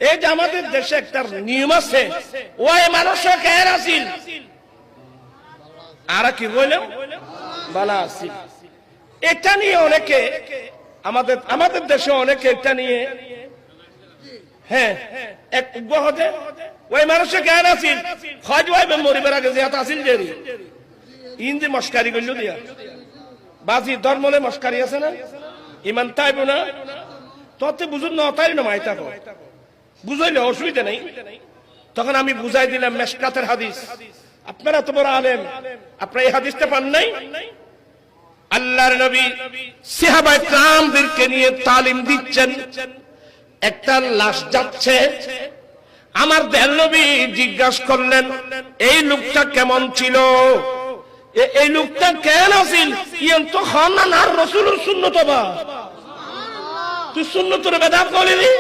এই যে আমাদের দেশে একটা নিয়ম আছে, ওই মানুষ কেন আসিল আর কি বললেন বালা আসিল। এটা নিয়ে অনেকে আমাদের দেশে অনেকে এটা নিয়ে হ্যাঁ এক উগ্রহতে ওই মানুষে কেন আসিল খজ ওই মরিবার আগে জিয়াত আসিল যে ইন্দি মস্কারি করল দিয়া বাজি ধর্মলে মস্কারি আছে না ইমান তাইব না ততে বুঝুন না তাই না মাইতা বুঝাইলে অসুবিধা নেই। তখন আমি বুঝাই দিলাম মেশকাতের হাদিস, আপনারা তো বড় আলেম, আপনারা এই হাদিসটা পান নাই? আল্লাহর নবী সাহাবায়ে কেরামদেরকে নিয়ে তালিম দিচ্ছেন, একটা লাশ যাচ্ছে, আমার দয়াল নবী জিজ্ঞাসা করলেন এই লোকটা কেমন ছিল, এই লোকটা কেন ছিল? ইয়ন তো খান না রাসূলুর সুন্নাত বা তুই সুন্নাতের বেদাত কইলি